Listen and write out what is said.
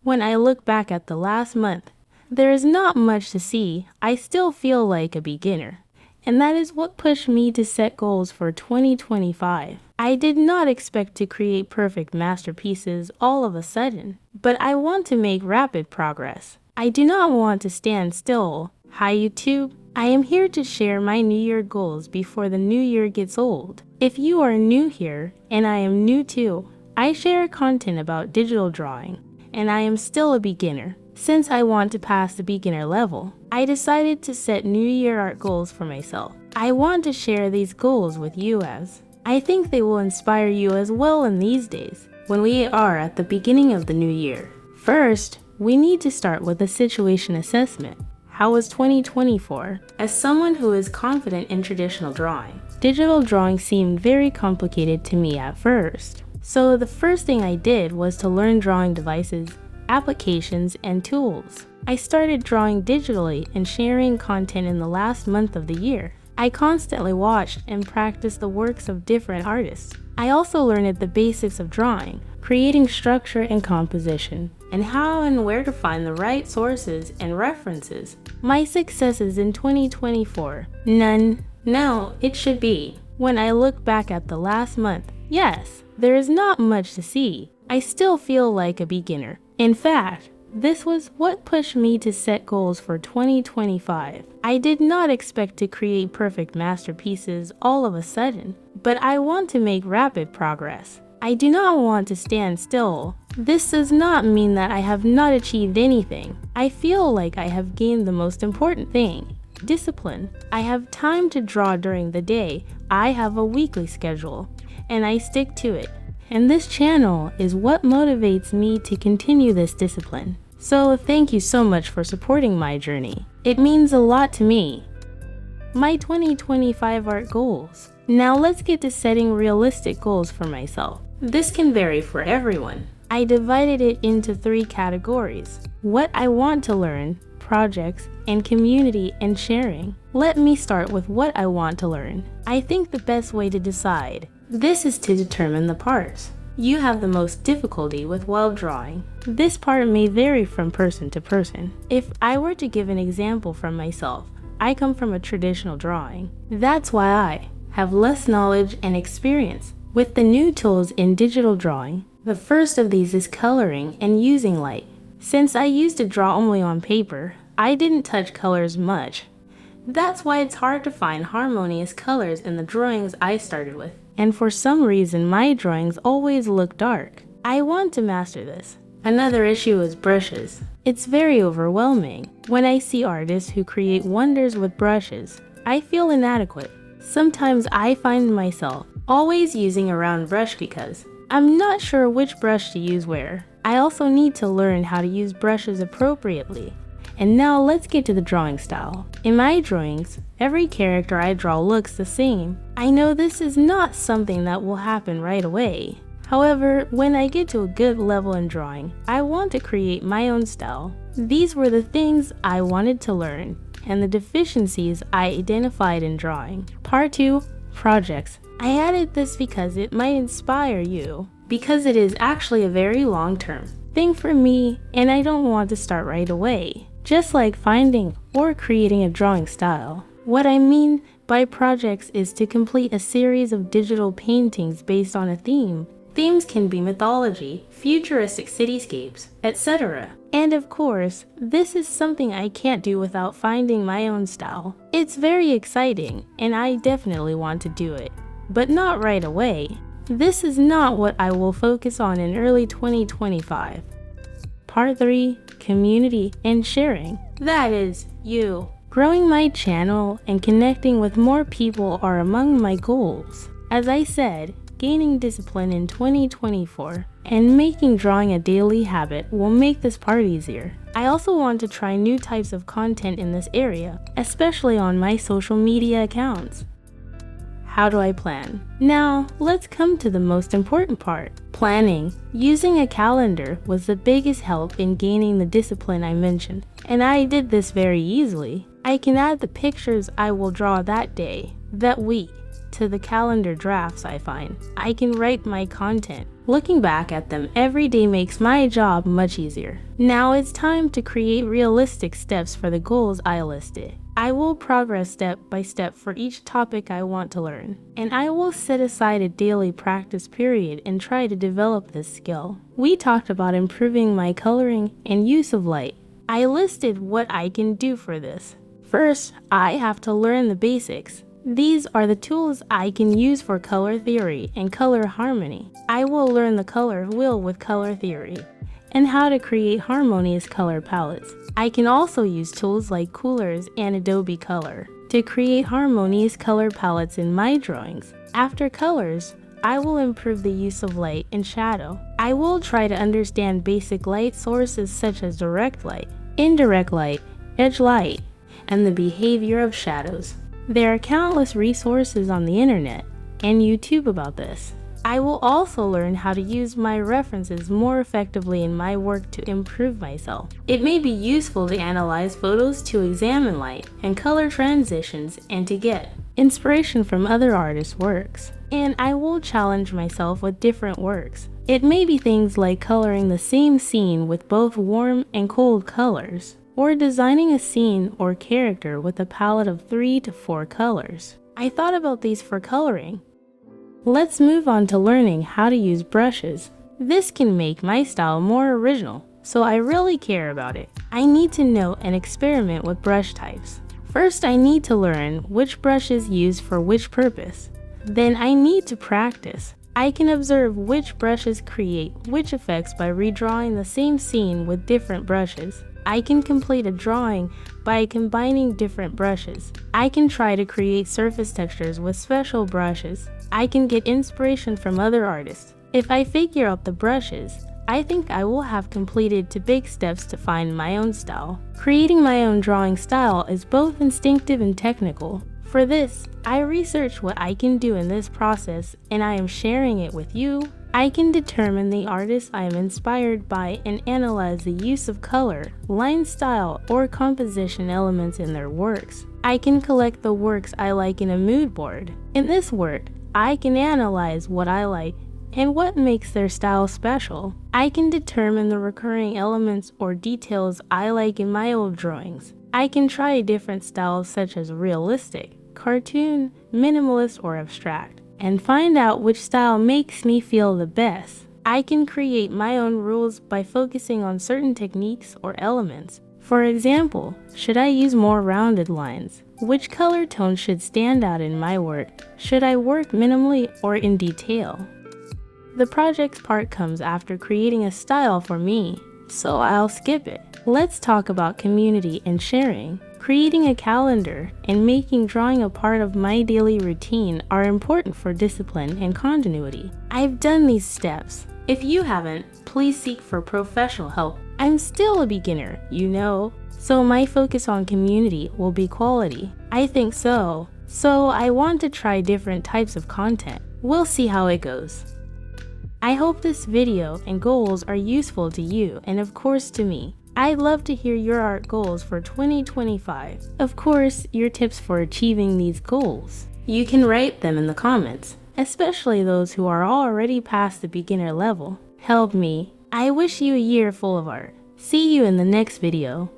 When I look back at the last month, there is not much to see. I still feel like a beginner. And that is what pushed me to set goals for 2025. I did not expect to create perfect masterpieces all of a sudden, but I want to make rapid progress. I do not want to stand still. Hi YouTube, I am here to share my New Year goals before the new year gets old. If you are new here, and I am new too, I share content about digital drawing, and I am still a beginner. Since I want to pass the beginner level, I decided to set New Year art goals for myself. I want to share these goals with you as I think they will inspire you as well in these days, when we are at the beginning of the new year. First, we need to start with a situation assessment. How was 2024? As someone who is confident in traditional drawing, digital drawing seemed very complicated to me at first. So the first thing I did was to learn drawing devices, applications, and tools. I started drawing digitally and sharing content in the last month of the year. I constantly watched and practiced the works of different artists. I also learned the basics of drawing, creating structure and composition, and how and where to find the right sources and references. My successes in 2024? None. No, it should be. When I look back at the last month, yes, there is not much to see. I still feel like a beginner. In fact, this was what pushed me to set goals for 2025. I did not expect to create perfect masterpieces all of a sudden, but I want to make rapid progress. I do not want to stand still. This does not mean that I have not achieved anything. I feel like I have gained the most important thing: discipline. I have time to draw during the day. I have a weekly schedule, and I stick to it. And this channel is what motivates me to continue this discipline. So thank you so much for supporting my journey. It means a lot to me. My 2025 art goals. Now let's get to setting realistic goals for myself. This can vary for everyone. I divided it into 3 categories: what I want to learn, projects, and community and sharing. Let me start with what I want to learn. I think the best way to decide this is to determine the parts you have the most difficulty with while drawing. This part may vary from person to person. If I were to give an example from myself, I come from a traditional drawing. That's why I have less knowledge and experience with the new tools in digital drawing. The first of these is coloring and using light. Since I used to draw only on paper, I didn't touch colors much. That's why it's hard to find harmonious colors in the drawings I started with. And for some reason, my drawings always look dark. I want to master this. Another issue is brushes. It's very overwhelming. When I see artists who create wonders with brushes, I feel inadequate. Sometimes I find myself always using a round brush because I'm not sure which brush to use where. I also need to learn how to use brushes appropriately. And now let's get to the drawing style. In my drawings, every character I draw looks the same. I know this is not something that will happen right away. However, when I get to a good level in drawing, I want to create my own style. These were the things I wanted to learn, and the deficiencies I identified in drawing. Part 2, projects. I added this because it might inspire you, because it is actually a very long-term thing for me, and I don't want to start right away. Just like finding or creating a drawing style. What I mean by projects is to complete a series of digital paintings based on a theme. Themes can be mythology, futuristic cityscapes, etc. And of course, this is something I can't do without finding my own style. It's very exciting, and I definitely want to do it, but not right away. This is not what I will focus on in early 2025. Part 3, community and sharing. That is, you. Growing my channel and connecting with more people are among my goals. As I said, gaining discipline in 2024 and making drawing a daily habit will make this part easier. I also want to try new types of content in this area, especially on my social media accounts. How do I plan? Now, let's come to the most important part, planning. Using a calendar was the biggest help in gaining the discipline I mentioned, and I did this very easily. I can add the pictures I will draw that day, that week, to the calendar drafts I find. I can write my content. Looking back at them every day makes my job much easier. Now it's time to create realistic steps for the goals I listed. I will progress step by step for each topic I want to learn, and I will set aside a daily practice period and try to develop this skill. We talked about improving my coloring and use of light. I listed what I can do for this. First, I have to learn the basics. These are the tools I can use for color theory and color harmony. I will learn the color wheel with color theory and how to create harmonious color palettes. I can also use tools like Coolors and Adobe Color to create harmonious color palettes in my drawings. After colors, I will improve the use of light and shadow. I will try to understand basic light sources such as direct light, indirect light, edge light, and the behavior of shadows. There are countless resources on the internet and YouTube about this. I will also learn how to use my references more effectively in my work to improve myself. It may be useful to analyze photos to examine light and color transitions and to get inspiration from other artists' works. And I will challenge myself with different works. It may be things like coloring the same scene with both warm and cold colors, or designing a scene or character with a palette of 3 to 4 colors. I thought about these for coloring. Let's move on to learning how to use brushes. This can make my style more original, so I really care about it. I need to know and experiment with brush types. First, I need to learn which brush is used for which purpose. Then I need to practice. I can observe which brushes create which effects by redrawing the same scene with different brushes. I can complete a drawing by combining different brushes. I can try to create surface textures with special brushes. I can get inspiration from other artists. If I figure out the brushes, I think I will have completed the big steps to find my own style. Creating my own drawing style is both instinctive and technical. For this, I research what I can do in this process and I am sharing it with you. I can determine the artist I am inspired by and analyze the use of color, line style, or composition elements in their works. I can collect the works I like in a mood board. In this work, I can analyze what I like and what makes their style special. I can determine the recurring elements or details I like in my old drawings. I can try different styles such as realistic, cartoon, minimalist, or abstract, and find out which style makes me feel the best. I can create my own rules by focusing on certain techniques or elements. For example, should I use more rounded lines? Which color tone should stand out in my work? Should I work minimally or in detail? The projects part comes after creating a style for me, so I'll skip it. Let's talk about community and sharing. Creating a calendar and making drawing a part of my daily routine are important for discipline and continuity. I've done these steps. If you haven't, please seek for professional help. I'm still a beginner, you know, so my focus on community will be quality. I think so. So I want to try different types of content. We'll see how it goes. I hope this video and goals are useful to you and of course to me. I'd love to hear your art goals for 2025. Of course, your tips for achieving these goals. You can write them in the comments, especially those who are already past the beginner level. Help me. I wish you a year full of art. See you in the next video.